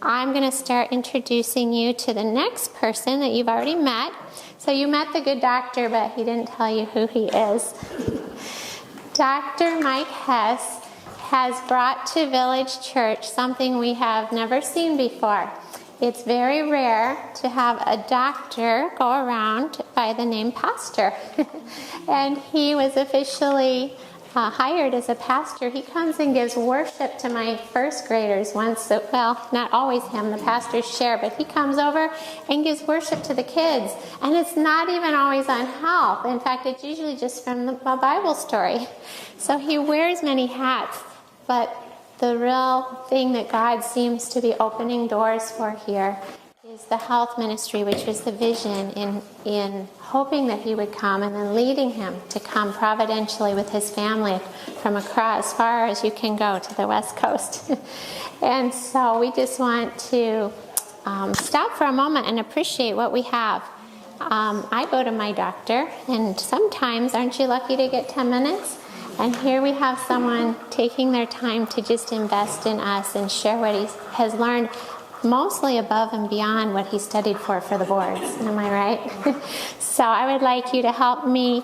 I'm going to start introducing you to the next person that you've already met. So you met the good doctor, but he didn't tell you who he is. Dr. Mike Hess has brought to Village Church something we have never seen before. It's very rare to have a doctor go around by the name pastor. And he was officially hired as a pastor. He comes and gives worship to my first graders once, well, not always him, the pastors share, but he comes over and gives worship to the kids. And it's not even always on health. In fact, it's usually just from a Bible story. So he wears many hats, but the real thing that God seems to be opening doors for here is the health ministry, which was the vision in hoping that he would come and then leading him to come providentially with his family from across as far as you can go to the West Coast. And so we just want to stop for a moment and appreciate what we have. I go to my doctor, and sometimes, aren't you lucky to get 10 minutes? And here we have someone taking their time to just invest in us and share what he has learned, mostly above and beyond what he studied for the boards. Am I right? So I would like you to help me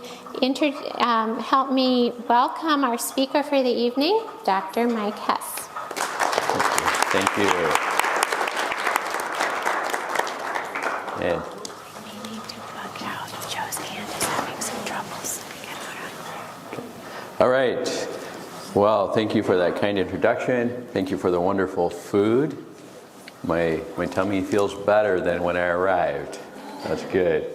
welcome our speaker for the evening, Dr. Mike Hess. Thank you. And We need to plug out. Joe's hand is having some troubles. all right. Well, thank you for that kind introduction. Thank you for the wonderful food. My tummy feels better than when I arrived. That's good.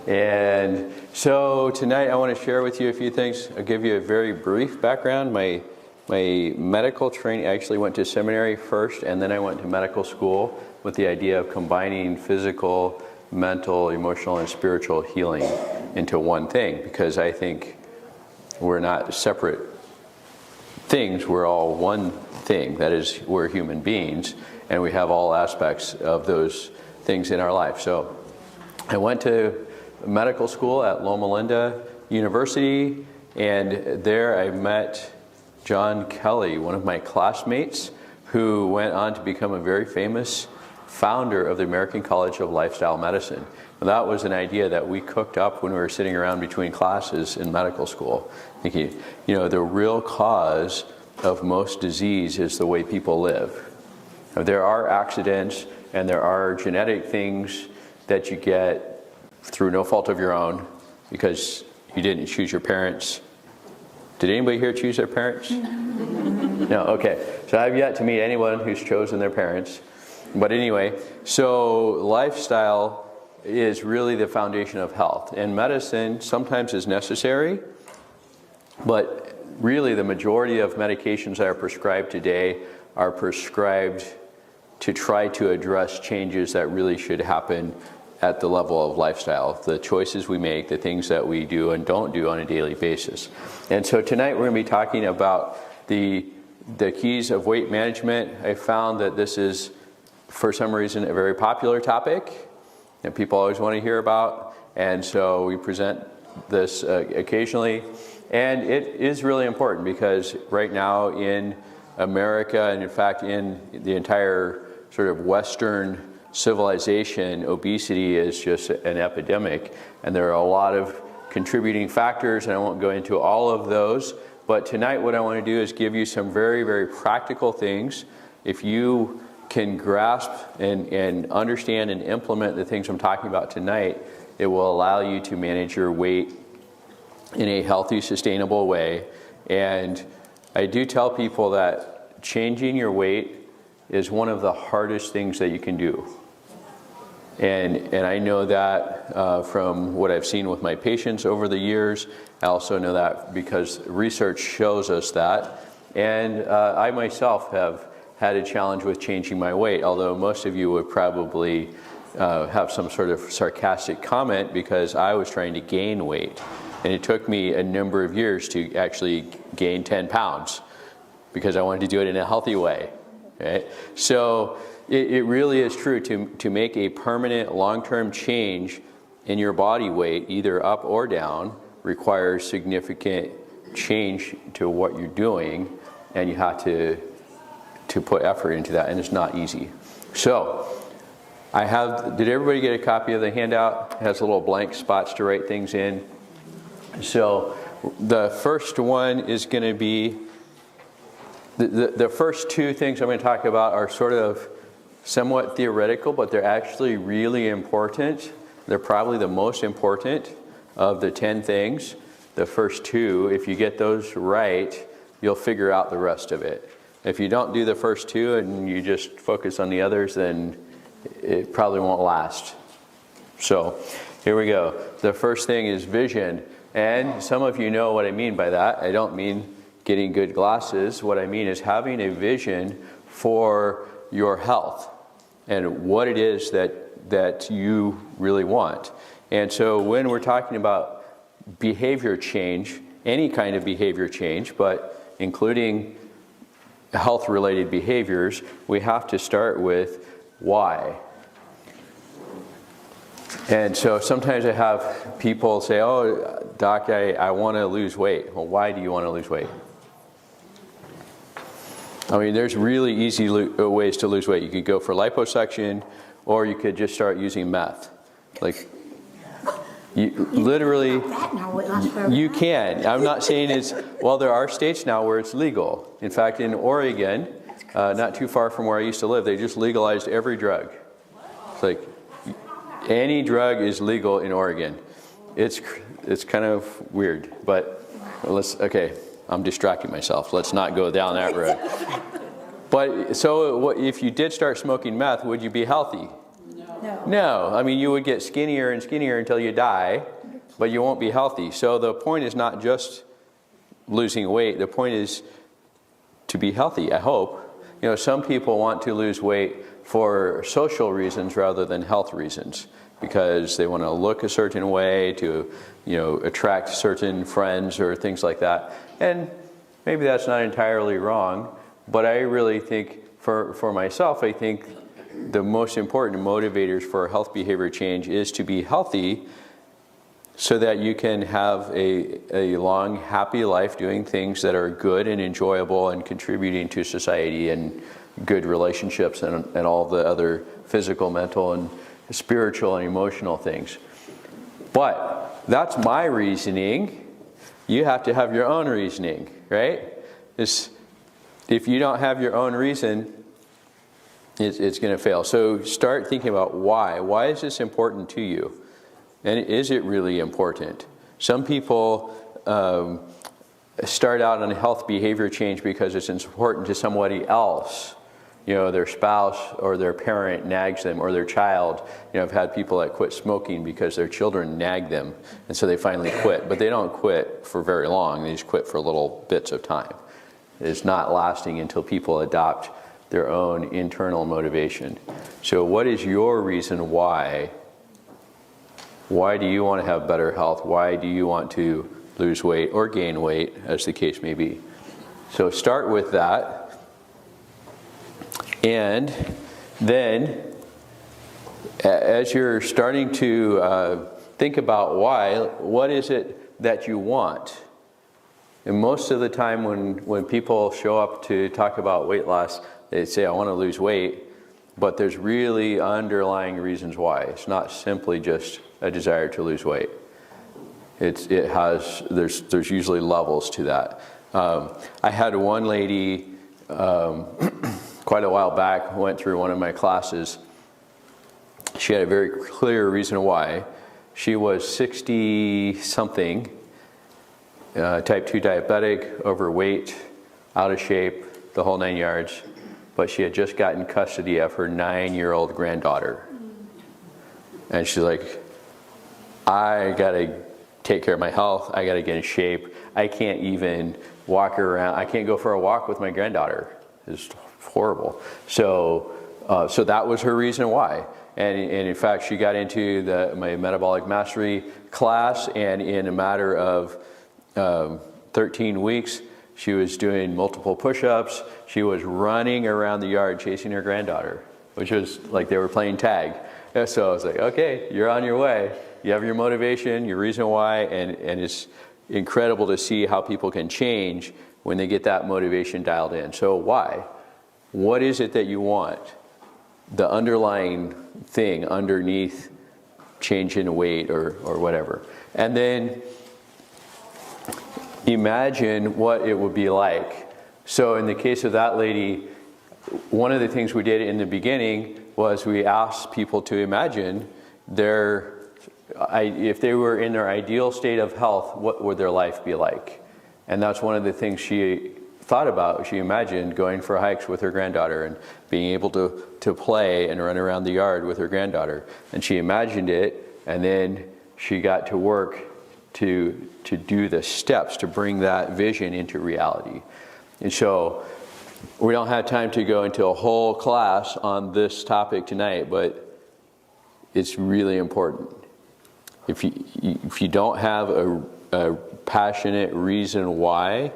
And so tonight I want to share with you a few things. I'll give you a very brief background. My medical training, I actually went to seminary first, and then I went to medical school with the idea of combining physical, mental, emotional, and spiritual healing into one thing, because I think we're not separate things. We're all one thing. That is, we're human beings, and we have all aspects of those things in our life. So I went to medical school at Loma Linda University, and there I met John Kelly, one of my classmates, who went on to become a very famous founder of the American College of Lifestyle Medicine. And that was an idea that we cooked up when we were sitting around between classes in medical school, thinking, the real cause of most disease is the way people live. Now, there are accidents and there are genetic things that you get through no fault of your own because you didn't choose your parents. Did anybody here choose their parents? No, okay. So I've yet to meet anyone who's chosen their parents. But anyway, so lifestyle is really the foundation of health. And medicine sometimes is necessary, but really the majority of medications that are prescribed today are prescribed to try to address changes that really should happen at the level of lifestyle, the choices we make, the things that we do and don't do on a daily basis. And so tonight we're going to be talking about the keys of weight management. I found that this is, for some reason, a very popular topic that people always want to hear about. And so we present this occasionally. And it is really important because right now in America, and in fact in the entire sort of Western civilization, obesity is just an epidemic, and there are a lot of contributing factors, and I won't go into all of those, but tonight what I want to do is give you some very, very practical things. If you can grasp and understand and implement the things I'm talking about tonight, it will allow you to manage your weight in a healthy, sustainable way. And I do tell people that changing your weight is one of the hardest things that you can do. And I know that from what I've seen with my patients over the years. I also know that because research shows us that. And I myself have had a challenge with changing my weight, although most of you would probably have some sort of sarcastic comment because I was trying to gain weight. And it took me a number of years to actually gain 10 pounds because I wanted to do it in a healthy way. Right? So it really is true to make a permanent long-term change in your body weight, either up or down, requires significant change to what you're doing, and you have to put effort into that, and it's not easy. So, did everybody get a copy of the handout? It has little blank spots to write things in. So, the first one is going to be, the first two things I'm going to talk about are sort of somewhat theoretical, but they're actually really important. They're probably the most important of the 10 things. The first two, if you get those right, you'll figure out the rest of it. If you don't do the first two and you just focus on the others, then it probably won't last. So here we go. The first thing is vision. And some of you know what I mean by that. I don't mean getting good glasses. What I mean is having a vision for your health and what it is that you really want. And so when we're talking about behavior change, any kind of behavior change, but including health-related behaviors, we have to start with why. And so sometimes I have people say, oh, Doc, I want to lose weight. Well, why do you want to lose weight? I mean, there's really easy ways to lose weight. You could go for liposuction, or you could just start using meth. Like, you can. I'm not saying well, there are states now where it's legal. In fact, in Oregon, not too far from where I used to live, they just legalized every drug. It's like, any drug is legal in Oregon. It's kind of weird, but I'm distracting myself. Let's not go down that road. But so if you did start smoking meth, would you be healthy? No. I mean, you would get skinnier and skinnier until you die, but you won't be healthy. So the point is not just losing weight. The point is to be healthy, I hope. You know, some people want to lose weight for social reasons rather than health reasons, because they want to look a certain way to, attract certain friends or things like that. And maybe that's not entirely wrong, but I really think for myself, I think the most important motivators for health behavior change is to be healthy so that you can have a long, happy life doing things that are good and enjoyable and contributing to society and good relationships and all the other physical, mental, and spiritual and emotional things. But that's my reasoning. You have to have your own reasoning, right? If you don't have your own reason, it's going to fail. So start thinking about why. Why is this important to you? And is it really important? Some people start out on a health behavior change because it's important to somebody else. Their spouse or their parent nags them, or their child. I've had people that quit smoking because their children nag them, and so they finally quit. But they don't quit for very long. They just quit for little bits of time. It's not lasting until people adopt their own internal motivation. So what is your reason why? Why do you want to have better health? Why do you want to lose weight or gain weight, as the case may be? So start with that. And then, as you're starting to think about why, what is it that you want? And most of the time when people show up to talk about weight loss, they say, I want to lose weight, but there's really underlying reasons why. It's not simply just a desire to lose weight. There's usually levels to that. I had one lady quite a while back, went through one of my classes. She had a very clear reason why. She was 60-something, type 2 diabetic, overweight, out of shape, the whole 9 yards. But she had just gotten custody of her 9-year-old granddaughter. And she's like, I gotta take care of my health, I gotta get in shape. I can't even walk around, I can't go for a walk with my granddaughter. It's horrible. So that was her reason why. And in fact, she got into my metabolic mastery class, and in a matter of 13 weeks, she was doing multiple push-ups. She was running around the yard chasing her granddaughter, which was like they were playing tag. And so I was like, okay, you're on your way. You have your motivation, your reason why, and it's incredible to see how people can change when they get that motivation dialed in. So why? What is it that you want? the underlying thing underneath change in weight or whatever. And then imagine what it would be like. So in the case of that lady, one of the things we did in the beginning was we asked people to imagine if they were in their ideal state of health, what would their life be like? And that's one of the things she thought about. She imagined going for hikes with her granddaughter and being able to play and run around the yard with her granddaughter. And she imagined it, and then she got to work to do the steps to bring that vision into reality. And so we don't have time to go into a whole class on this topic tonight, but it's really important. If you don't have a passionate reason why,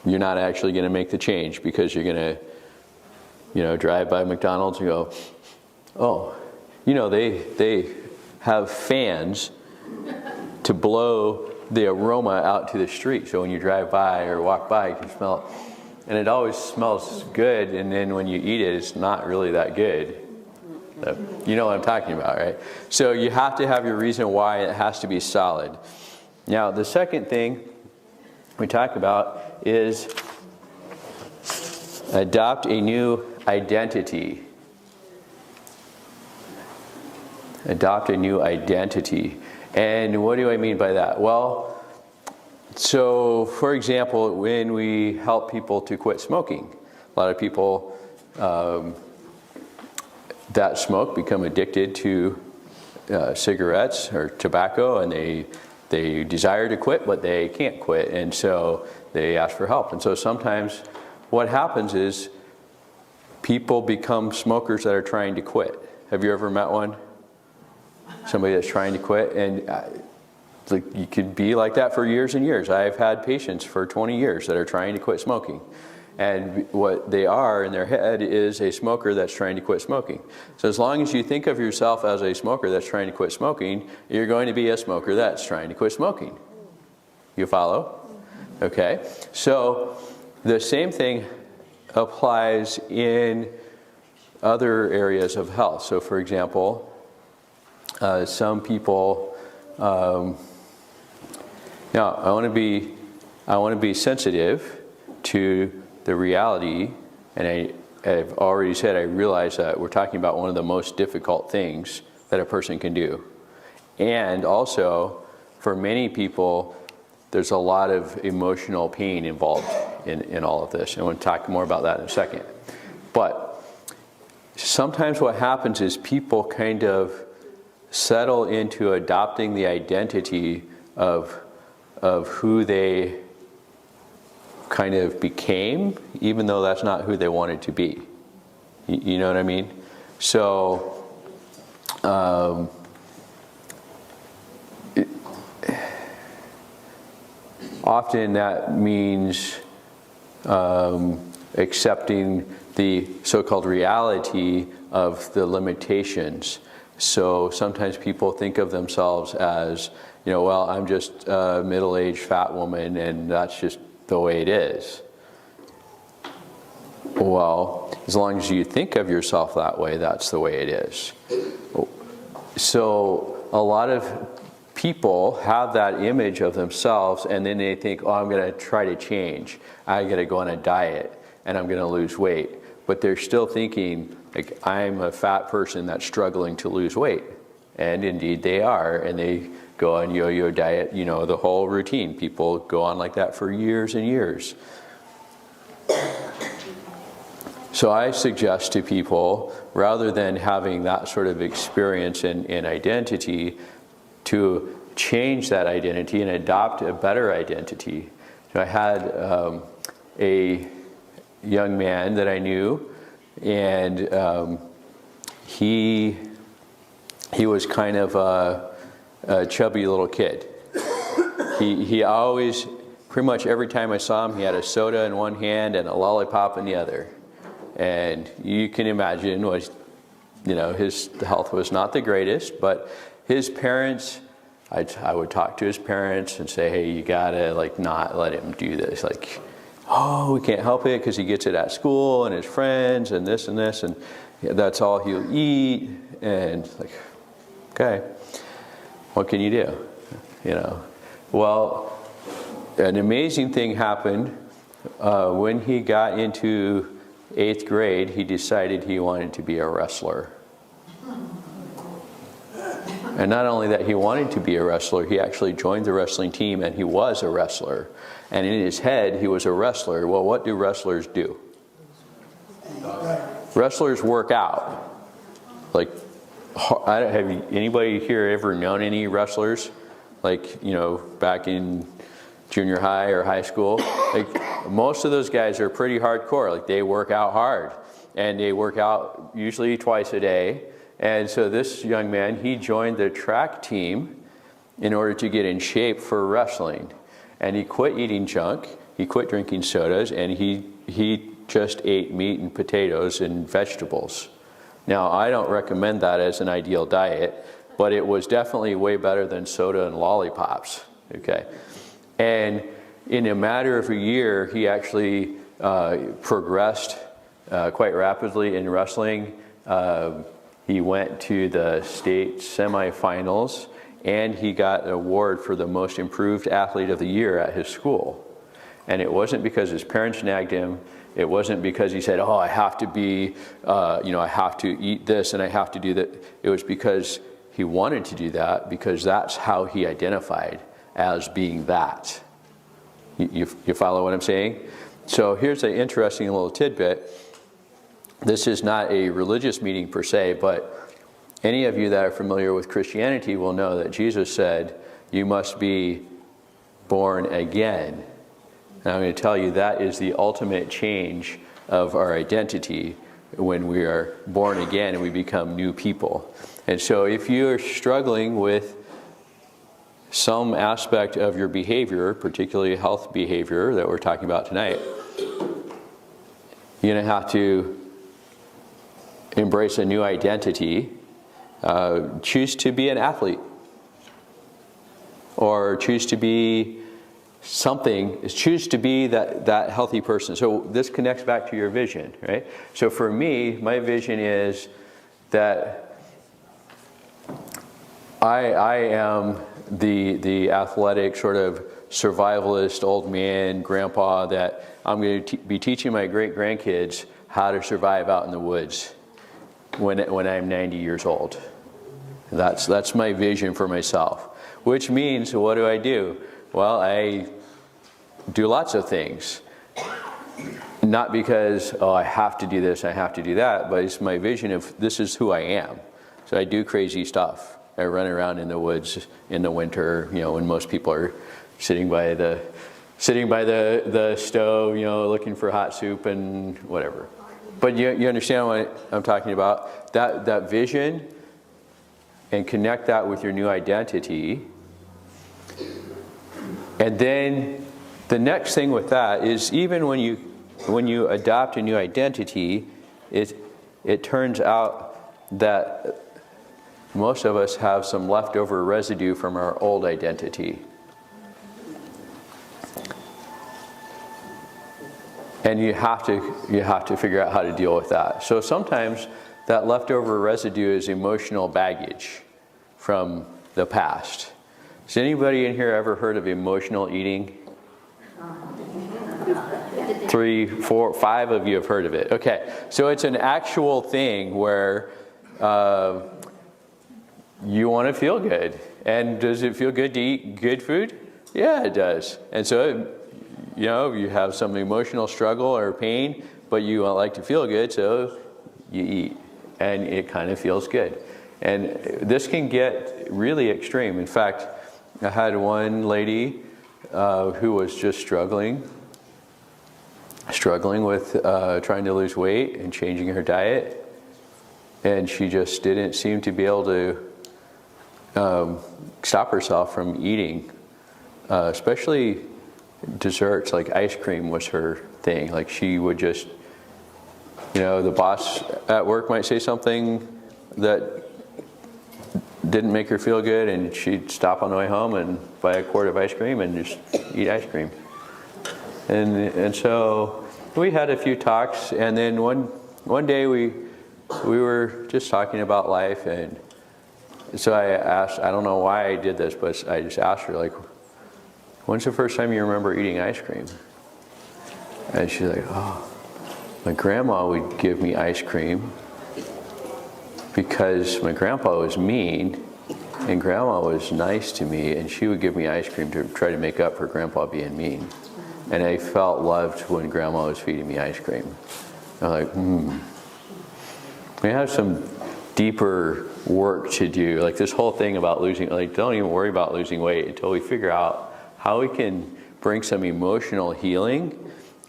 you're not actually going to make the change, because you're going to, drive by McDonald's and go, oh, they have fans to blow the aroma out to the street. So when you drive by or walk by, you can smell it. And it always smells good, and then when you eat it, it's not really that good. So, you know what I'm talking about, right? So you have to have your reason why. It has to be solid. Now, the second thing we talk about is adopt a new identity. Adopt a new identity. And what do I mean by that? Well, so for example, when we help people to quit smoking, a lot of people that smoke become addicted to cigarettes or tobacco, and they desire to quit, but they can't quit, and so they ask for help. And so sometimes what happens is people become smokers that are trying to quit. Have you ever met one? Somebody that's trying to quit, and you could be like that for years and years. I've had patients for 20 years that are trying to quit smoking. And what they are in their head is a smoker that's trying to quit smoking. So as long as you think of yourself as a smoker that's trying to quit smoking, you're going to be a smoker that's trying to quit smoking. You follow? Okay. So the same thing applies in other areas of health. So for example, some people, now I want to be sensitive to the reality, and I've already said I realize that we're talking about one of the most difficult things that a person can do. And also, for many people, there's a lot of emotional pain involved in all of this. And I want to talk more about that in a second. But sometimes what happens is people kind of settle into adopting the identity of who they kind of became, even though that's not who they wanted to be. You know what I mean? So often that means accepting the so-called reality of the limitations. So sometimes people think of themselves as, well, I'm just a middle-aged fat woman, and that's just the way it is. Well, as long as you think of yourself that way, that's the way it is. So a lot of people have that image of themselves, and then they think, I'm going to try to change. I got to go on a diet, and I'm going to lose weight. But they're still thinking, like, I'm a fat person that's struggling to lose weight. And indeed they are, and they go on yo-yo diet, the whole routine. People go on like that for years and years. So I suggest to people, rather than having that sort of experience and identity, to change that identity and adopt a better identity. I had a young man that I knew, and he was kind of a chubby little kid. He always, pretty much every time I saw him, he had a soda in one hand and a lollipop in the other. And you can imagine what, his health was not the greatest, but his parents, I would talk to his parents and say, hey, you gotta not let him do this. We can't help it because he gets it at school and his friends and this and this. And that's all he'll eat. And like, okay, what can you do? You know, well, an amazing thing happened when he got into 8th grade. He decided he wanted to be a wrestler. And not only that he wanted to be a wrestler, he actually joined the wrestling team and he was a wrestler. And in his head, he was a wrestler. Well, what do wrestlers do? Wrestlers work out. Like, have anybody here ever known any wrestlers? Like, you know, back in junior high or high school? Like, most of those guys are pretty hardcore. Like, they work out hard. And they work out usually twice a day. And so this young man, he joined the track team in order to get in shape for wrestling. And he quit eating junk, he quit drinking sodas, and he just ate meat and potatoes and vegetables. Now, I don't recommend that as an ideal diet, but it was definitely way better than soda and lollipops, okay? And in a matter of a year, he actually progressed quite rapidly in wrestling. He went to the state semifinals, and he got an award for the most improved athlete of the year at his school. And it wasn't because his parents nagged him. It wasn't because he said, oh, I have to be, I have to eat this and I have to do that. It was because he wanted to do that, because that's how he identified as being that. You follow what I'm saying? So here's an interesting little tidbit. This is not a religious meeting per se, but any of you that are familiar with Christianity will know that Jesus said, you must be born again. And I'm going to tell you that is the ultimate change of our identity when we are born again and we become new people. And so if you're struggling with some aspect of your behavior, particularly health behavior that we're talking about tonight, you're going to have to embrace a new identity. Choose to be an athlete, or choose to be something. Choose to be that healthy person. So this connects back to your vision, right? So for me, my vision is that I am the athletic sort of survivalist old man, grandpa, that I'm going to be teaching my great grandkids how to survive out in the woods when I'm 90 years old. That's my vision for myself. Which means, what do? Well, I do lots of things. Not because, oh, I have to do this, I have to do that, but it's my vision of this is who I am. So I do crazy stuff. I run around in the woods in the winter, when most people are sitting by the stove, looking for hot soup and whatever. But you understand what I'm talking about? That vision, and connect that with your new identity. And then the next thing with that is, even when you adopt a new identity, it turns out that most of us have some leftover residue from our old identity. And you have to figure out how to deal with that. So sometimes that leftover residue is emotional baggage from the past. Has anybody in here ever heard of emotional eating? 3, 4, 5 of you have heard of it. Okay, so it's an actual thing where you want to feel good. And does it feel good to eat good food? Yeah, it does. And so, you have some emotional struggle or pain, but you like to feel good, so you eat. And it kind of feels good. And this can get really extreme. In fact, I had one lady who was just struggling with trying to lose weight and changing her diet. And she just didn't seem to be able to stop herself from eating, especially desserts. Like ice cream was her thing. Like she would just, the boss at work might say something that didn't make her feel good, and she'd stop on the way home and buy a quart of ice cream and just eat ice cream. And so we had a few talks, and then one day we we were just talking about life, and so I asked, I don't know why I did this, but I just asked her, like, when's the first time you remember eating ice cream? And she's like, oh, my grandma would give me ice cream because my grandpa was mean and grandma was nice to me, and she would give me ice cream to try to make up for grandpa being mean. And I felt loved when grandma was feeding me ice cream. I'm like, we have some deeper work to do. Like this whole thing about losing, like don't even worry about losing weight until we figure out how we can bring some emotional healing,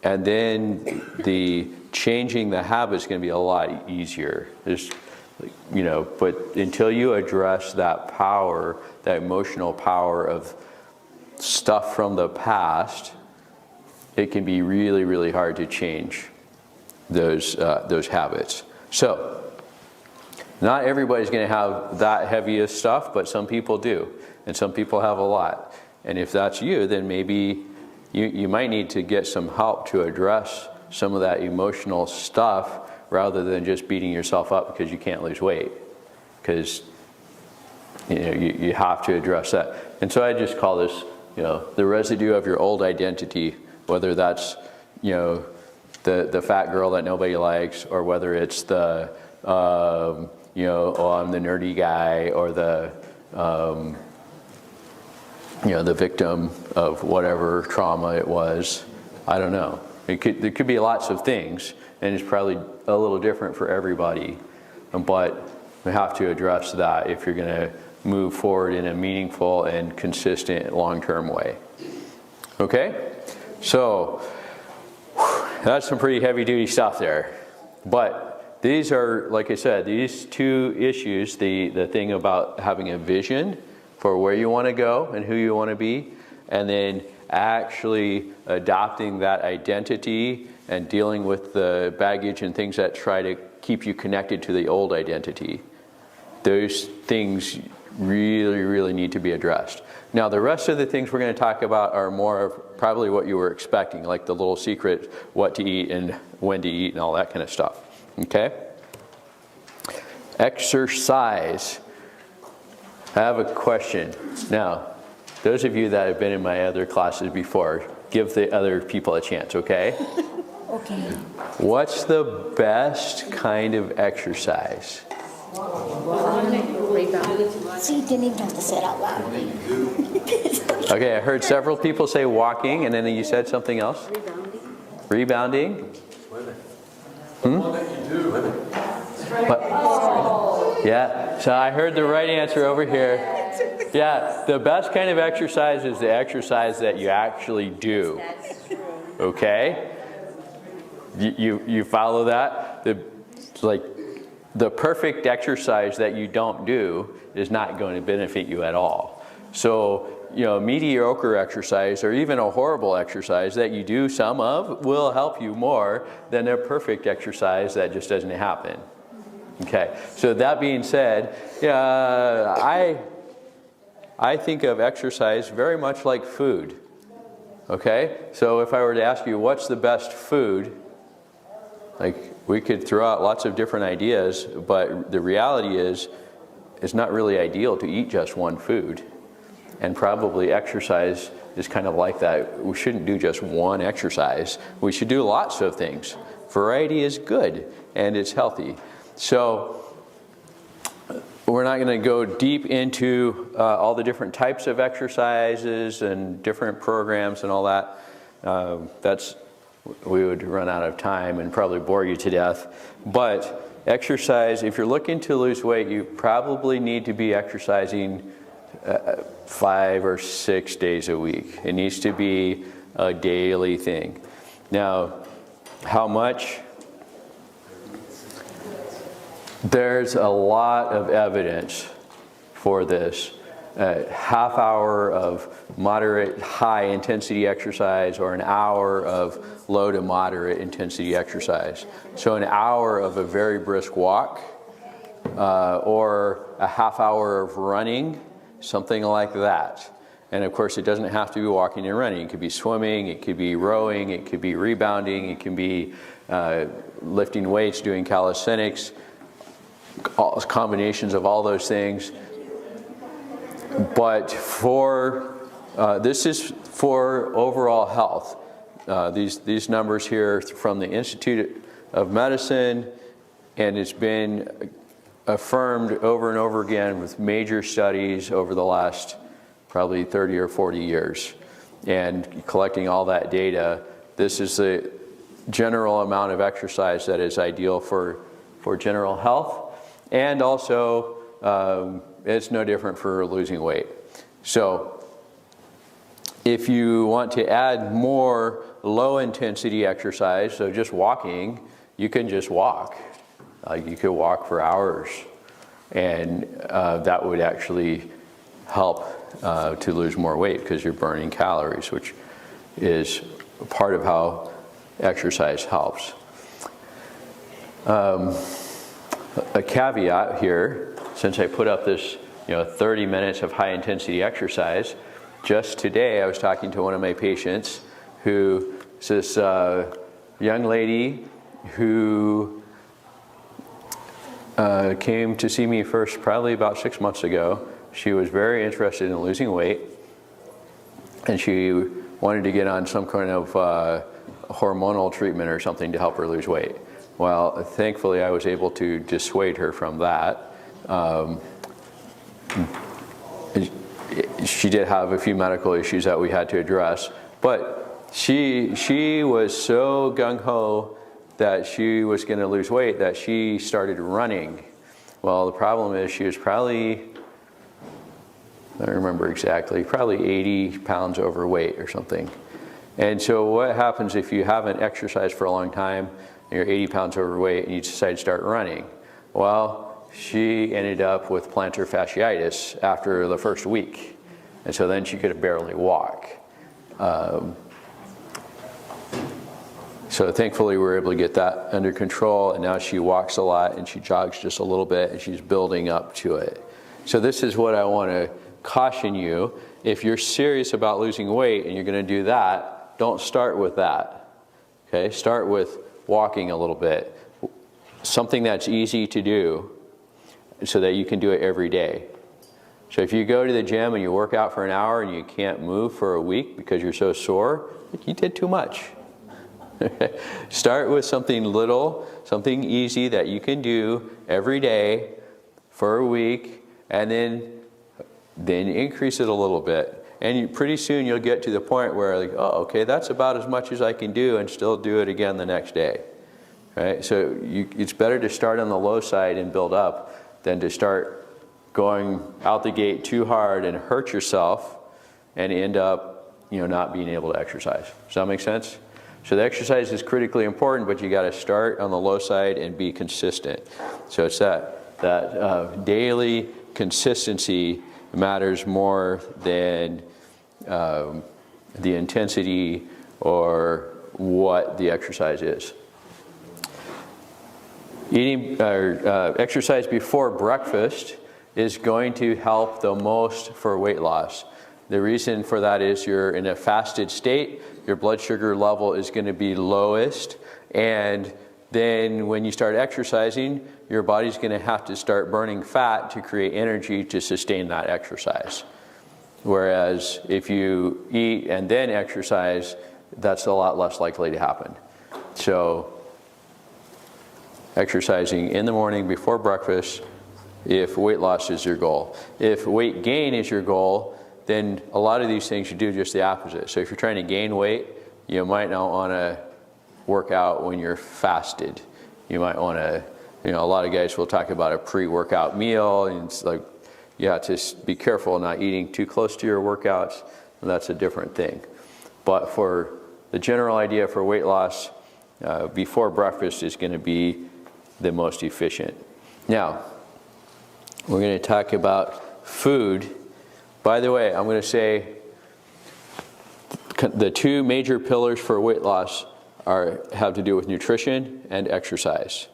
and then the changing the habit is going to be a lot easier. There's, you know, but until you address that power, that emotional power of stuff from the past, it can be really, really hard to change those habits. So, not everybody's going to have that heavy of stuff, but some people do, and some people have a lot. And if that's you, then maybe you might need to get some help to address some of that emotional stuff rather than just beating yourself up because you can't lose weight. Because you have to address that. And so I just call this, the residue of your old identity, whether that's, the fat girl that nobody likes, or whether it's the, I'm the nerdy guy, or the, the victim of whatever trauma it was. I don't know. There could be lots of things, and it's probably a little different for everybody. But we have to address that if you're going to move forward in a meaningful and consistent long-term way. Okay? So, that's some pretty heavy-duty stuff there. But these are, like I said, these two issues, the thing about having a vision for where you want to go and who you want to be, and then actually adopting that identity and dealing with the baggage and things that try to keep you connected to the old identity. Those things really, really need to be addressed. Now, the rest of the things we're going to talk about are more of probably what you were expecting, like the little secret, what to eat and when to eat and all that kind of stuff. Okay? Exercise. I have a question. Now, those of you that have been in my other classes before, give the other people a chance, okay? Okay. What's the best kind of exercise? See, you didn't even have to say it out loud. Okay, I heard several people say walking, and then you said something else? Rebounding? What? Yeah, so I heard the right answer over here. Yeah, the best kind of exercise is the exercise that you actually do. Okay? You follow that? The perfect exercise that you don't do is not going to benefit you at all. So, mediocre exercise or even a horrible exercise that you do some of will help you more than a perfect exercise that just doesn't happen. Okay, so that being said, I think of exercise very much like food. Okay, so if I were to ask you what's the best food, we could throw out lots of different ideas, but the reality is it's not really ideal to eat just one food. And probably exercise is kind of like that. We shouldn't do just one exercise. We should do lots of things. Variety is good and it's healthy. So we're not going to go deep into all the different types of exercises and different programs and all that. We would run out of time and probably bore you to death. But exercise, if you're looking to lose weight, you probably need to be exercising 5 or 6 days a week. It needs to be a daily thing. Now, how much? There's a lot of evidence for this. A half hour of moderate high intensity exercise or an hour of low to moderate intensity exercise. So an hour of a very brisk walk or a half hour of running, something like that. And of course, it doesn't have to be walking and running. It could be swimming, it could be rowing, it could be rebounding, it can be lifting weights, doing calisthenics. combinations of all those things. But for this is for overall health. These numbers here from the Institute of Medicine, and it's been affirmed over and over again with major studies over the last probably 30 or 40 years. And collecting all that data, this is the general amount of exercise that is ideal for general health. And also, it's no different for losing weight. So if you want to add more low-intensity exercise, so just walking, you can just walk. You could walk for hours, and that would actually help to lose more weight because you're burning calories, which is part of how exercise helps. A caveat here, since I put up this 30 minutes of high-intensity exercise, just today I was talking to one of my patients who is this young lady who came to see me first probably about 6 months ago. She was very interested in losing weight, and she wanted to get on some kind of hormonal treatment or something to help her lose weight. Well, thankfully I was able to dissuade her from that. She did have a few medical issues that we had to address, but she was so gung-ho that she was going to lose weight that she started running. Well, the problem is she was probably, I don't remember exactly, probably 80 pounds overweight or something. And so what happens if you haven't exercised for a long time, and you're 80 pounds overweight, and you decide to start running? Well, she ended up with plantar fasciitis after the first week. And so then she could barely walk. So thankfully we were able to get that under control, and now she walks a lot and she jogs just a little bit, and she's building up to it. So this is what I want to caution you. If you're serious about losing weight and you're going to do that, don't start with that. Okay? Start with walking a little bit. Something that's easy to do so that you can do it every day. So if you go to the gym and you work out for an hour and you can't move for a week because you're so sore, you did too much. Start with something little, something easy that you can do every day for a week, and then increase it a little bit. And pretty soon you'll get to the point where, like, oh, okay, that's about as much as I can do, and still do it again the next day. Right? So it's better to start on the low side and build up than to start going out the gate too hard and hurt yourself and end up, not being able to exercise. Does that make sense? So the exercise is critically important, but you got to start on the low side and be consistent. So it's that daily consistency matters more than the intensity or what the exercise is. Eating or exercise before breakfast is going to help the most for weight loss. The reason for that is you're in a fasted state, your blood sugar level is going to be lowest, and then when you start exercising, your body's going to have to start burning fat to create energy to sustain that exercise. Whereas if you eat and then exercise, that's a lot less likely to happen. So exercising in the morning before breakfast if weight loss is your goal. If weight gain is your goal, then a lot of these things you do just the opposite. So if you're trying to gain weight, you might not want to work out when you're fasted. You might want to, a lot of guys will talk about a pre-workout meal, and it's like you have to be careful not eating too close to your workouts, and that's a different thing. But for the general idea for weight loss, before breakfast is going to be the most efficient. Now, we're going to talk about food. By the way, I'm going to say the two major pillars for weight loss have to do with nutrition and exercise.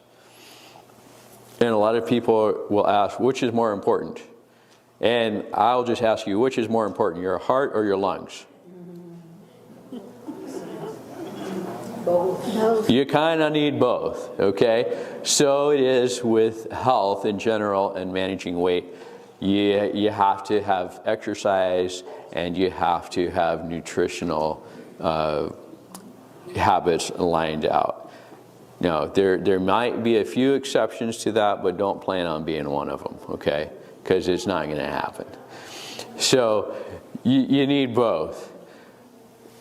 And a lot of people will ask, which is more important? And I'll just ask you, which is more important, your heart or your lungs? Both. You kind of need both, okay? So it is with health in general and managing weight. You have to have exercise and you have to have nutritional habits lined out. Now, there might be a few exceptions to that, but don't plan on being one of them, okay? Because it's not going to happen. So you need both.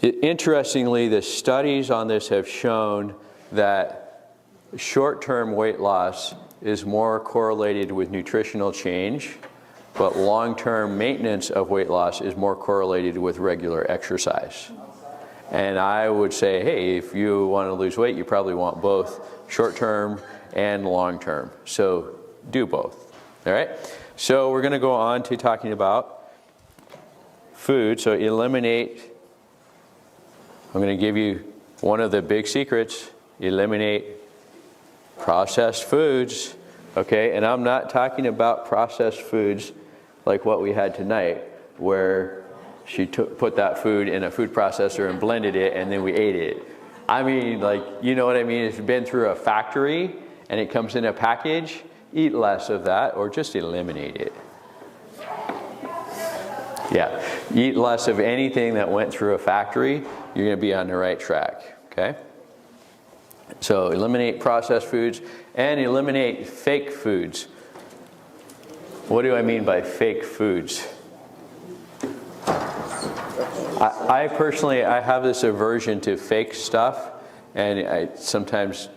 Interestingly, the studies on this have shown that short-term weight loss is more correlated with nutritional change, but long-term maintenance of weight loss is more correlated with regular exercise. And I would say, hey, if you want to lose weight, you probably want both short-term and long-term. So do both, all right? So we're going to go on to talking about food. So eliminate. I'm going to give you one of the big secrets. Eliminate processed foods, okay? And I'm not talking about processed foods like what we had tonight, where she put that food in a food processor and blended it, and then we ate it. I mean, like, you know what I mean? It's been through a factory, and it comes in a package. Eat less of that, or just eliminate it. Yeah, eat less of anything that went through a factory. You're going to be on the right track, okay? So eliminate processed foods and eliminate fake foods. What do I mean by fake foods? I personally, I have this aversion to fake stuff, and sometimes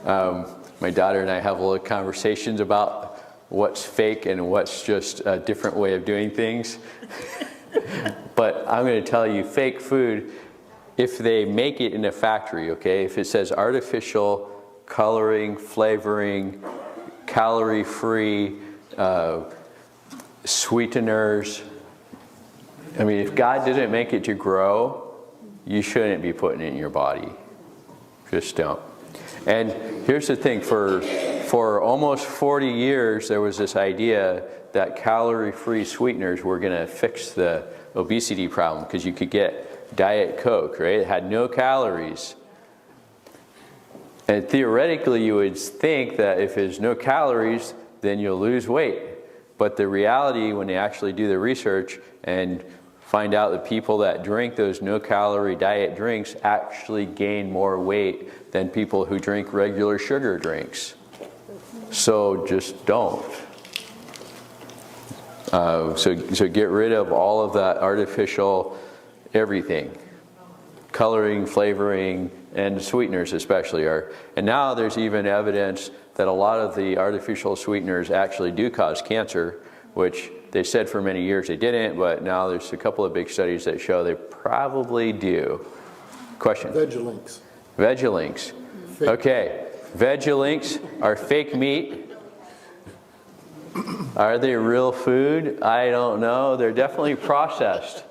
my daughter and I have little conversations about what's fake and what's just a different way of doing things. But I'm going to tell you, fake food, if they make it in a factory, okay, if it says artificial coloring, flavoring, calorie-free, sweeteners, I mean, if God didn't make it to grow, you shouldn't be putting it in your body. Just don't. And here's the thing, for almost 40 years, there was this idea that calorie-free sweeteners were going to fix the obesity problem, because you could get Diet Coke, right? It had no calories. And theoretically, you would think that if there's no calories, then you'll lose weight. But the reality, when they actually do the research and find out that people that drink those no-calorie diet drinks actually gain more weight than people who drink regular sugar drinks. So just don't. So get rid of all of that artificial everything. Coloring, flavoring, and sweeteners especially are. And now there's even evidence that a lot of the artificial sweeteners actually do cause cancer, which they said for many years they didn't, but now there's a couple of big studies that show they probably do. Question? Veggilinks. Veggilinks. Fake. Okay. Veggilinks are fake meat. Are they real food? I don't know. They're definitely processed.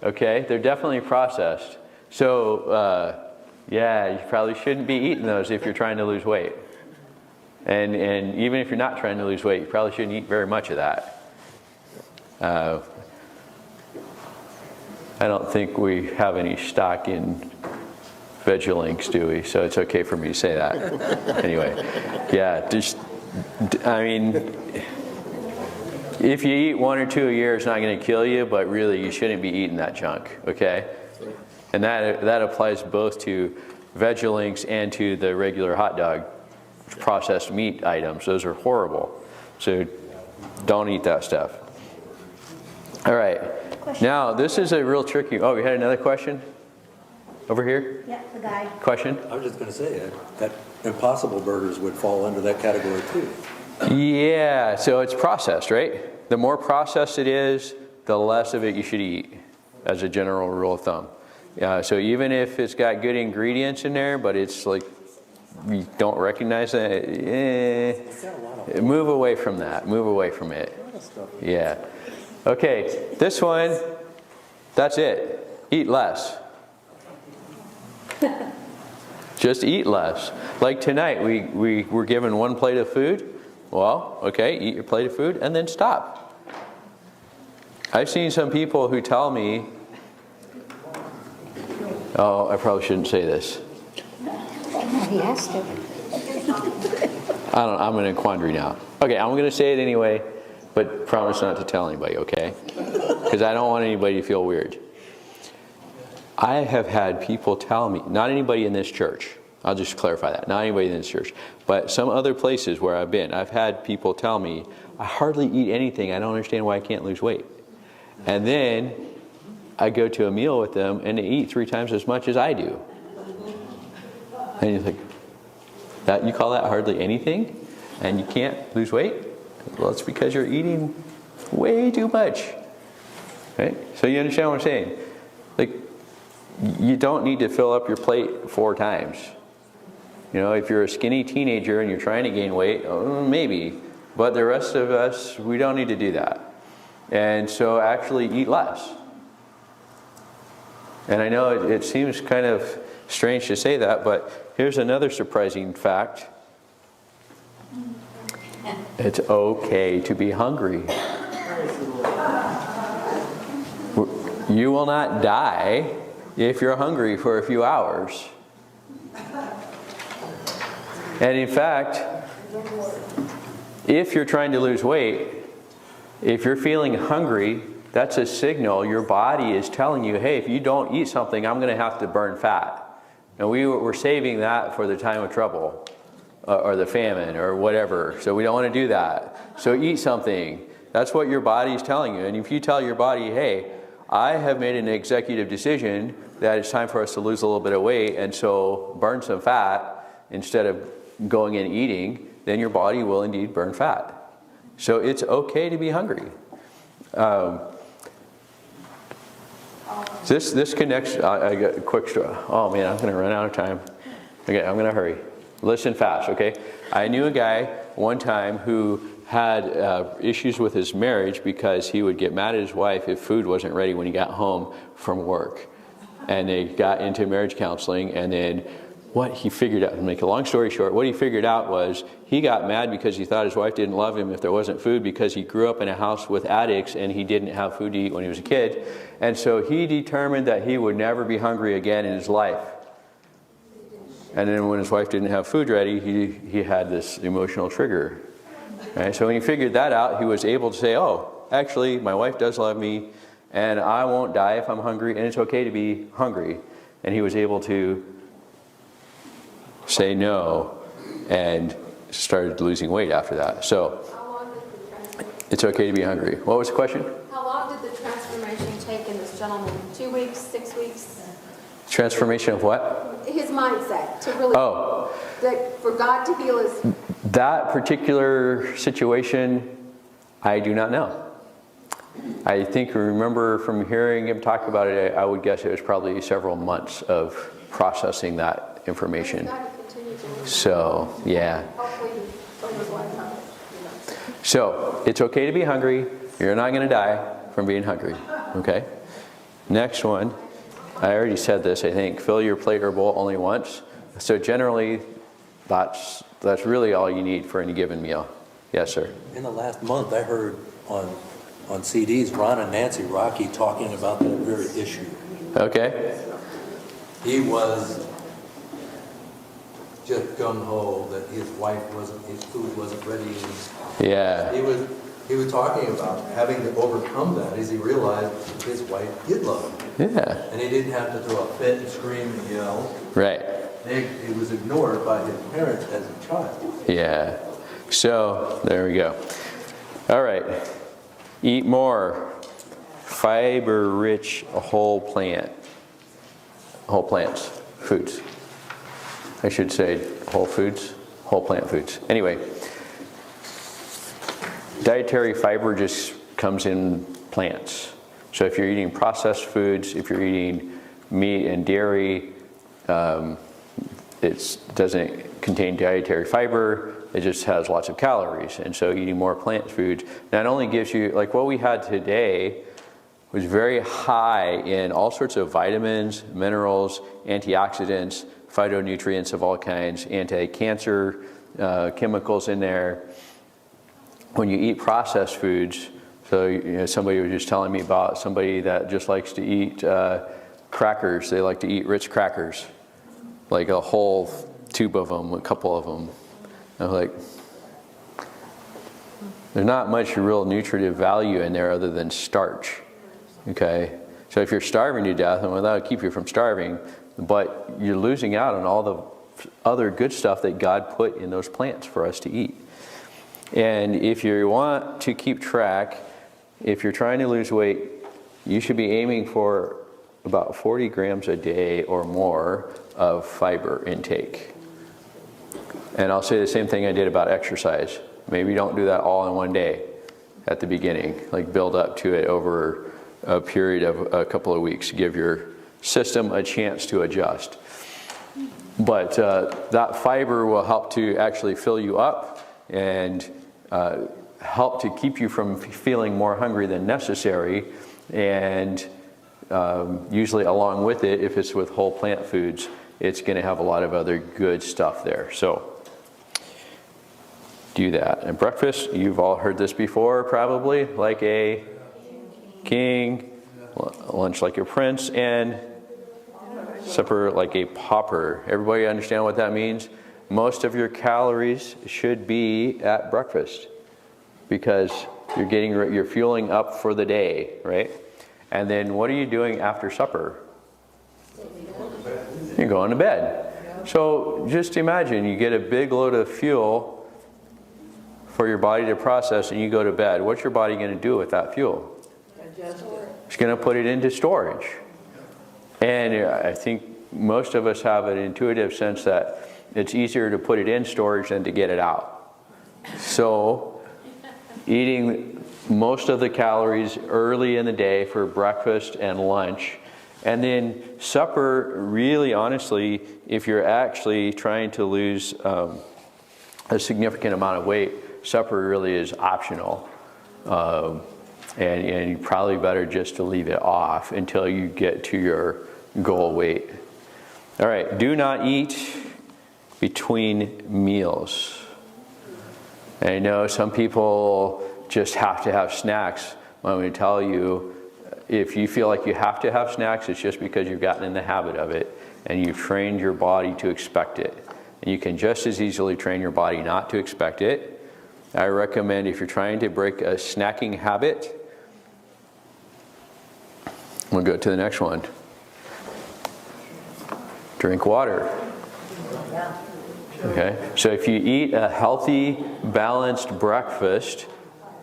Okay? They're definitely processed. So, yeah, you probably shouldn't be eating those if you're trying to lose weight. And even if you're not trying to lose weight, you probably shouldn't eat very much of that. I don't think we have any stock in Veggilinks, do we? So it's okay for me to say that. Anyway, yeah, just, I mean, if you eat 1 or 2 a year, it's not going to kill you, but really you shouldn't be eating that junk, okay? And that applies both to Veggilinks and to the regular hot dog processed meat items. Those are horrible. So don't eat that stuff. All right. Now, this is a real tricky... Oh, you had another question? Over here? Yeah, the guy. Question? I was just going to say that Impossible Burgers would fall under that category too. Yeah, so it's processed, right? The more processed it is, the less of it you should eat, as a general rule of thumb. So even if it's got good ingredients in there, but it's like you don't recognize that, move away from that. Move away from it. Yeah. Okay, this one, that's it. Eat less. Just eat less. Like tonight, we were given 1 plate of food. Well, okay, eat your plate of food and then stop. I've seen some people who tell me, oh, I probably shouldn't say this. He has to. I'm in a quandary now. Okay, I'm going to say it anyway, but promise not to tell anybody, okay? Because I don't want anybody to feel weird. I have had people tell me, not anybody in this church, I'll just clarify that, not anybody in this church, but some other places where I've been, I've had people tell me, I hardly eat anything, I don't understand why I can't lose weight. And then I go to a meal with them and they eat 3 times as much as I do. And you're like, that, you call that hardly anything? And you can't lose weight? Well, it's because you're eating way too much. Right? So you understand what I'm saying? Like, you don't need to fill up your plate 4 times. You know, if you're a skinny teenager and you're trying to gain weight, maybe. But the rest of us, we don't need to do that. And so actually eat less. And I know it seems kind of strange to say that, but here's another surprising fact. It's okay to be hungry. You will not die if you're hungry for a few hours. And in fact, if you're trying to lose weight, if you're feeling hungry, that's a signal your body is telling you, hey, if you don't eat something, I'm going to have to burn fat. And we're saving that for the time of trouble or the famine or whatever. So we don't want to do that. So eat something. That's what your body is telling you. And if you tell your body, hey, I have made an executive decision that it's time for us to lose a little bit of weight, and so burn some fat instead of going and eating, then your body will indeed burn fat. So it's okay to be hungry. This connects. I got a quick story. Oh man, I'm going to run out of time. Okay, I'm going to hurry. Listen fast, okay? I knew a guy one time who had issues with his marriage because he would get mad at his wife if food wasn't ready when he got home from work. And they got into marriage counseling, and then what he figured out, to make a long story short, what he figured out was he got mad because he thought his wife didn't love him if there wasn't food, because he grew up in a house with addicts and he didn't have food to eat when he was a kid. And so he determined that he would never be hungry again in his life. And then when his wife didn't have food ready, he had this emotional trigger. Right? So when he figured that out, he was able to say, oh, actually, my wife does love me, and I won't die if I'm hungry, and it's okay to be hungry. And he was able to say no and started losing weight after that. So How long did the transformation? It's okay to be hungry. What was the question? How long did the transformation take in this gentleman? 2 weeks, 6 weeks? Transformation of what? His mindset to really, that for God to heal his. That particular situation, I do not know. I think, remember from hearing him talk about it, I would guess it was probably several months of processing that information. So, yeah. So, it's okay to be hungry. You're not going to die from being hungry. Okay? Next one. I already said this, I think. Fill your plate or bowl only once. So generally, that's really all you need for any given meal. Yes, sir. In the last month, I heard on CDs Ron and Nancy Rocky talking about that very issue. Okay. He was just gung-ho that his food wasn't ready. Yeah. He was talking about having to overcome that as he realized his wife did love him. Yeah. And he didn't have to throw a fit and scream and yell. Right. He was ignored by his parents as a child. Yeah. So, there we go. All right. Eat more fiber-rich whole plants, foods. I should say whole foods, whole plant foods. Anyway, dietary fiber just comes in plants. So if you're eating processed foods, if you're eating meat and dairy, it doesn't contain dietary fiber. It just has lots of calories. And so eating more plant foods not only gives you, like what we had today was very high in all sorts of vitamins, minerals, antioxidants, phytonutrients of all kinds, anti-cancer chemicals in there. When you eat processed foods, so somebody was just telling me about somebody that just likes to eat crackers. They like to eat Ritz crackers, like a whole tube of them, a couple of them. I'm like, there's not much real nutritive value in there other than starch. Okay? So if you're starving to death, and that'll keep you from starving, but you're losing out on all the other good stuff that God put in those plants for us to eat. And if you want to keep track, if you're trying to lose weight, you should be aiming for about 40 grams a day or more of fiber intake. And I'll say the same thing I did about exercise. Maybe don't do that all in one day at the beginning. Like build up to it over a period of a couple of weeks. Give your system a chance to adjust. But that fiber will help to actually fill you up and help to keep you from feeling more hungry than necessary. And usually along with it, if it's with whole plant foods, it's going to have a lot of other good stuff there. So do that. And breakfast, you've all heard this before probably, like a king, lunch like a prince, and supper like a pauper. Everybody understand what that means? Most of your calories should be at breakfast because you're fueling up for the day, right? And then what are you doing after supper? You're going to bed. So just imagine you get a big load of fuel for your body to process and you go to bed. What's your body going to do with that fuel? It's going to put it into storage. And I think most of us have an intuitive sense that it's easier to put it in storage than to get it out. So eating most of the calories early in the day for breakfast and lunch. And then supper, really honestly, if you're actually trying to lose a significant amount of weight, supper really is optional. And you probably better just to leave it off until you get to your goal weight. All right, do not eat between meals. And I know some people just have to have snacks. I'm going to tell you, if you feel like you have to have snacks, it's just because you've gotten in the habit of it and you've trained your body to expect it. And you can just as easily train your body not to expect it. I recommend if you're trying to break a snacking habit, we'll go to the next one. Drink water. Okay, so if you eat a healthy, balanced breakfast,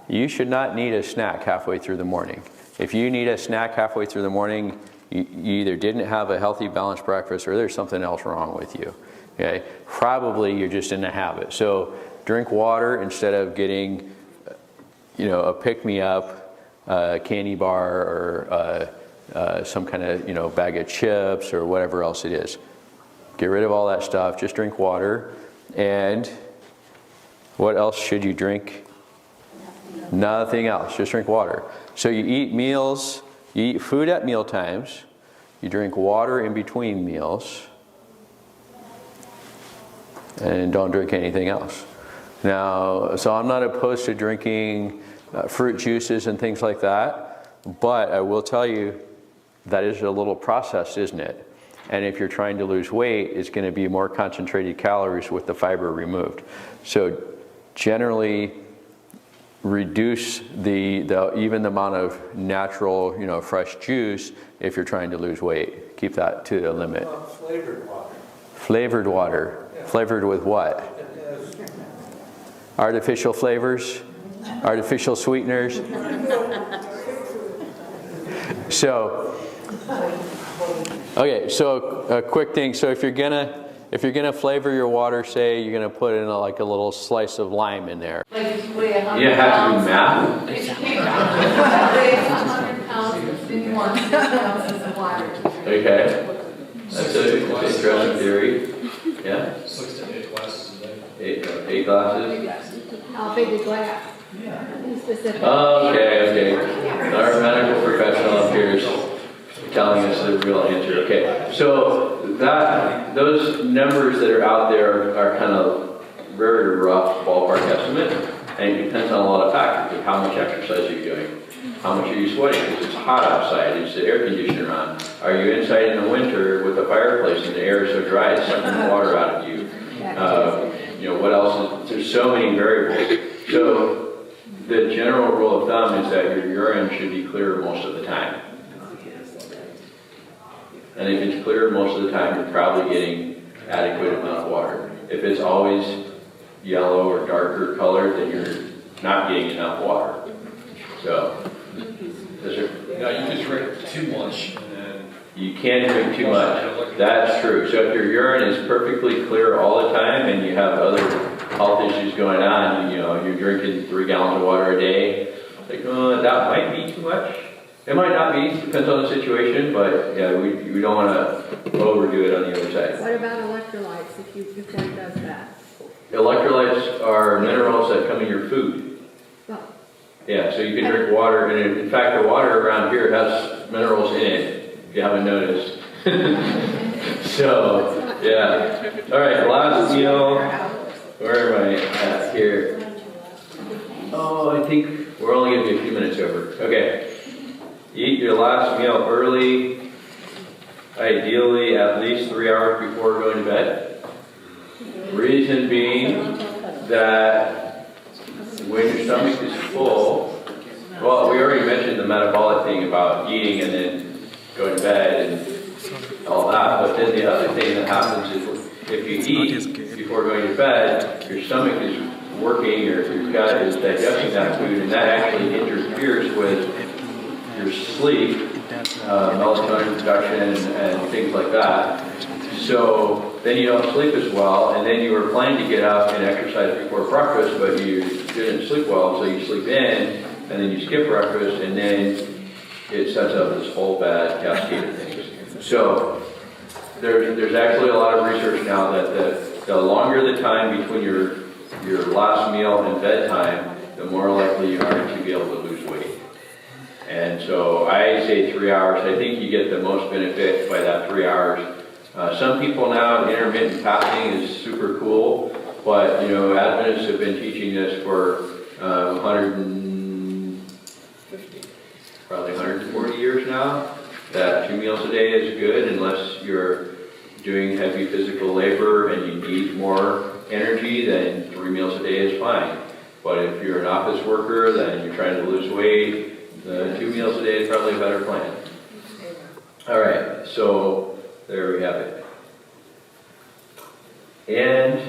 you should not need a snack halfway through the morning. If you need a snack halfway through the morning, you either didn't have a healthy, balanced breakfast or there's something else wrong with you. Okay, probably you're just in a habit. So drink water instead of getting, a pick-me-up, candy bar, or some kind of, bag of chips or whatever else it is. Get rid of all that stuff. Just drink water. And what else should you drink? Nothing else. Just drink water. So you eat meals, you eat food at meal times, you drink water in between meals, and don't drink anything else. Now, so I'm not opposed to drinking fruit juices and things like that, but I will tell you that is a little process, isn't it? And if you're trying to lose weight, it's going to be more concentrated calories with the fiber removed. So generally reduce even the amount of natural, fresh juice if you're trying to lose weight. Keep that to the limit. Flavored water. Flavored water. Yeah. Flavored with what? Artificial flavors? Artificial sweeteners? So, okay, so a quick thing. So if you're gonna flavor your water, say you're gonna put in a little slice of lime in there. Like if you weigh 100 You don't have to do pounds, math. if you weigh 100 pounds, then you want 6 ounces of water. Okay. That's an interesting theory. Yeah? 6 to 8 glasses a day. 8 glasses? How big a glass? Be specific. Okay. Our medical professional up here is telling us the real answer. Okay, so those numbers that are out there are kind of very rough ballpark estimate, and it depends on a lot of factors of how much exercise are you doing, how much are you sweating, because it's hot outside, is the air conditioner on, are you inside in the winter with the fireplace and the air is so dry it's sucking the water out of you. so many variables. So the general rule of thumb is that your urine should be clear most of the time. And if it's clear most of the time, you're probably getting adequate amount of water. If it's always yellow or darker colored, then you're not getting enough water. So, No, you can drink too much and then. you can't drink too much. That's true. So if your urine is perfectly clear all the time and you have other health issues going on, you know, you're drinking 3 gallons of water a day, like, oh, that might be too much. It might not be, depends on the situation, but yeah, we don't want to overdo it on the other side. What about electrolytes, if one does that? Electrolytes are minerals that come in your food. Well, Yeah, so you can drink water, and in fact, the water around here has minerals in it, if you haven't noticed. So, yeah. All right, last meal. Where am I at here? Oh, I think we're only going to be a few minutes over. Okay. Eat your last meal early, ideally at least 3 hours before going to bed. Reason being that when your stomach is full, well, we already mentioned the metabolic thing about eating and then going to bed and all that, but then the other thing that happens is if you eat before going to bed, your stomach is working, or your gut is digesting that food, and that actually interferes with your sleep, melatonin production, and things like that. So then you don't sleep as well, and then you were planning to get up and exercise before breakfast, but you didn't sleep well, so you sleep in, and then you skip breakfast, and then it sets up this whole bad cascade of things. So there's actually a lot of research now that the longer the time between your last meal and bedtime, the more likely you are to be able to lose weight. And so I say 3 hours. I think you get the most benefit by that 3 hours. Some people now, intermittent fasting is super cool, but you know, Adventists have been teaching this for 140 years now, that 2 meals a day is good unless you're doing heavy physical labor and you need more energy, then 3 meals a day is fine. But if you're an office worker, then you're trying to lose weight, the 2 meals a day is probably a better plan. All right, so there we have it. And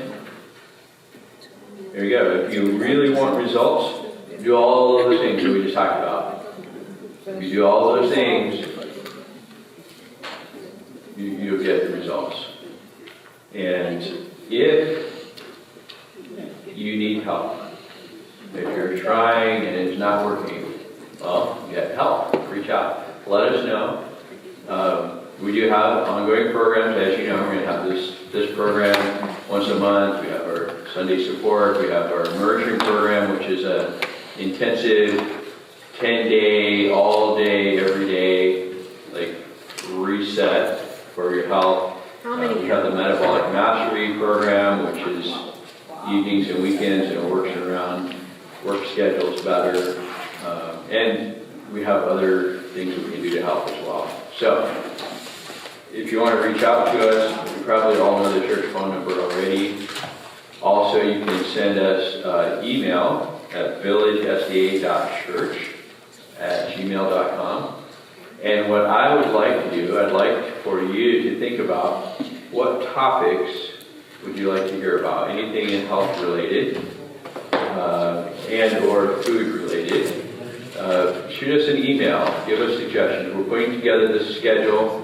there you go. If you really want results, do all of those things that we just talked about. If you do all those things, you'll get the results. And if you need help, if you're trying and it's not working, well, get help. Reach out. Let us know. We do have ongoing programs. As you know, we're going to have this program once a month. We have our Sunday support. We have our immersion program, which is an intensive 10-day, all day, every day, like reset for your health. We have the metabolic mastery program, which is evenings and weekends and works around work schedules better. And we have other things we can do to help as well. So, if you want to reach out to us, you probably all know the church phone number already. Also, you can send us email at villagesda.church@gmail.com. And what I would like to do, I'd like for you to think about what topics would you like to hear about. Anything in health related and or food related. Shoot us an email, give us suggestions. We're putting together this schedule.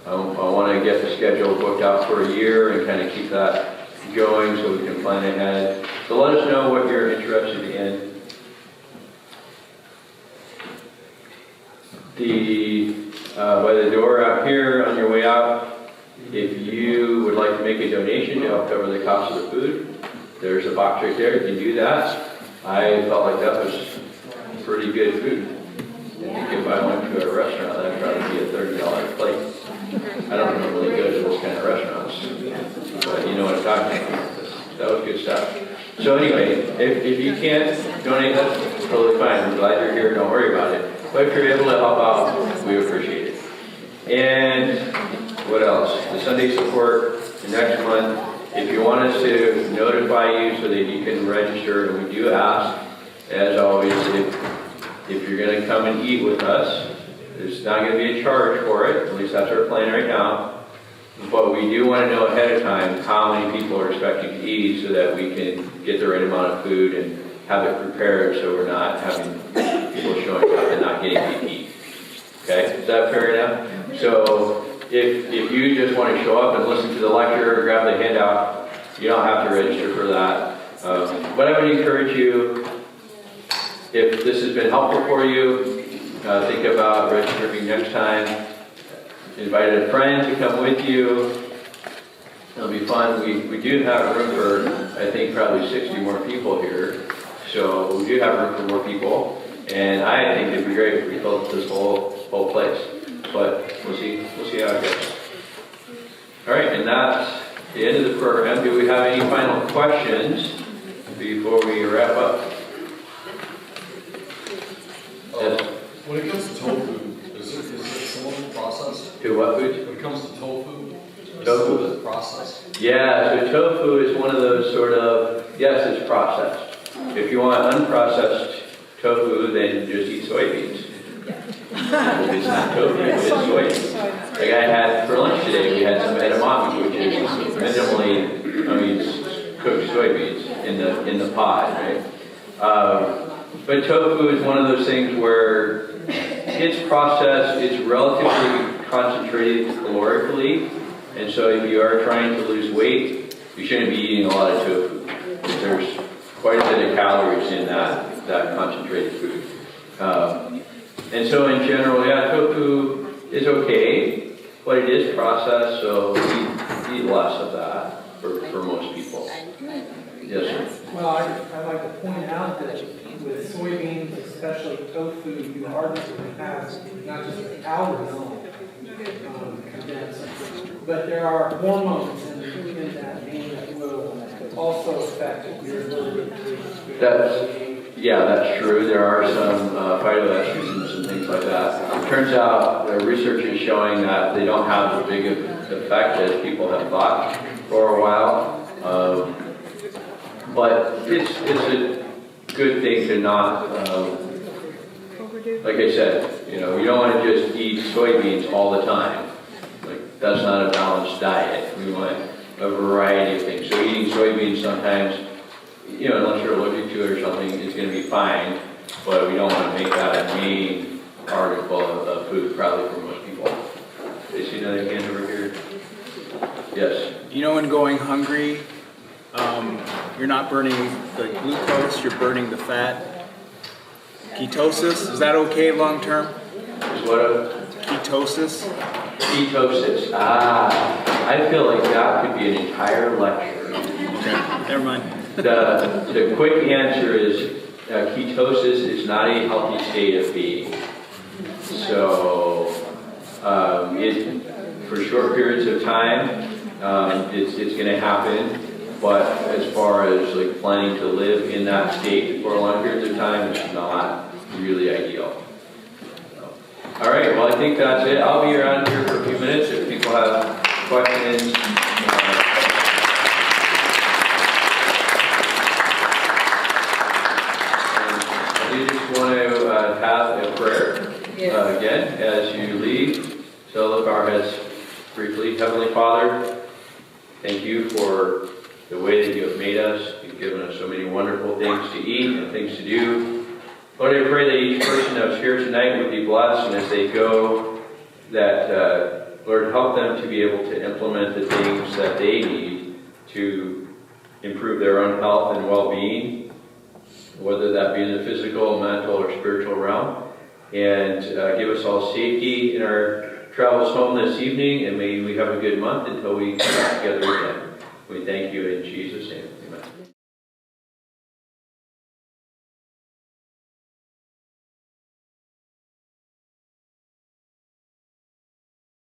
I want to get the schedule booked out for a year and kind of keep that going so we can plan ahead. So let us know what you're interested in. By the door out here on your way out, if you would like to make a donation to help cover the cost of the food, there's a box right there. You can do that. I felt like that was pretty good food. I think if I went to a restaurant, that'd probably be a $30 plate. I don't normally go to those kind of restaurants, but you know what I'm talking about. That was good stuff. So anyway, if you can't donate, that's totally fine. We're glad you're here. Don't worry about it. But if you're able to help out, we appreciate it. And what else? The Sunday support next month. If you want us to notify you so that you can register. And we do ask, as always, if you're going to come and eat with us, there's not going to be a charge for it. At least that's our plan right now. But we do want to know ahead of time how many people are expecting to eat so that we can get the right amount of food and have it prepared so we're not having people showing up and not getting to eat. Okay, is that fair enough? So if you just want to show up and listen to the lecture or grab the handout, you don't have to register for that. But I would encourage you, if this has been helpful for you, think about registering next time. Invite a friend to come with you. It'll be fun. We do have room for, I think, probably 60 more people here. So we do have room for more people. And I think it'd be great if we filled this whole place. But we'll see how it goes. All right, and that's the end of the program. Do we have any final questions before we wrap up? Yes. When it comes to tofu, is it similar process? To what food? When it comes to tofu? Tofu? Is it processed? Yeah, so tofu is one of those sort of, yes, it's processed. If you want unprocessed tofu, then just eat soybeans. It's not tofu, it's soybeans. Like I had for lunch today, we had some edamame, which is minimally, cooked soybeans in the pot, right? But tofu is one of those things where it's processed, it's relatively concentrated calorically, and so if you are trying to lose weight, you shouldn't be eating a lot of tofu. There's quite a bit of calories in that concentrated food. And so in general, yeah, tofu is okay, but it is processed, so eat less of that for most people. Yes, sir. Well, I'd like to point out that with soybeans, especially tofu, you hardly have not just the calories condensed, but there are hormones in that bean that will also affect your ability to. That's true. There are some phytoestrogens and things like that. It turns out the research is showing that they don't have as big of an effect as people have thought for a while. But it's a good thing to not, like I said, you don't want to just eat soybeans all the time. Like that's not a balanced diet. We want a variety of things. So eating soybeans sometimes, unless you're allergic to it or something, is going to be fine. But we don't want to make that a main article of food, probably for most people. Do you see another hand over here? Yes. When going hungry, you're not burning the glucose, you're burning the fat. Ketosis, is that okay long term? Is what? Ketosis? Ketosis. I feel like that could be an entire lecture. Okay, never mind. The quick answer is ketosis is not a healthy state of being. So for short periods of time, it's going to happen. But as far as like planning to live in that state for long periods of time, it's not really ideal. All right, well I think that's it. I'll be around here for a few minutes if people have questions. I do just want to have a prayer again as you leave. So lift our heads briefly. Heavenly Father, thank you for the way that you have made us. You've given us so many wonderful things to eat and things to do. Lord, I pray that each person that's here tonight would be blessed, and as they go, that, Lord, help them to be able to implement the things that they need to improve their own health and well-being, whether that be in the physical, mental, or spiritual realm. And give us all safety in our travels home this evening, and may we have a good month until we come back together again. We thank you in Jesus' name.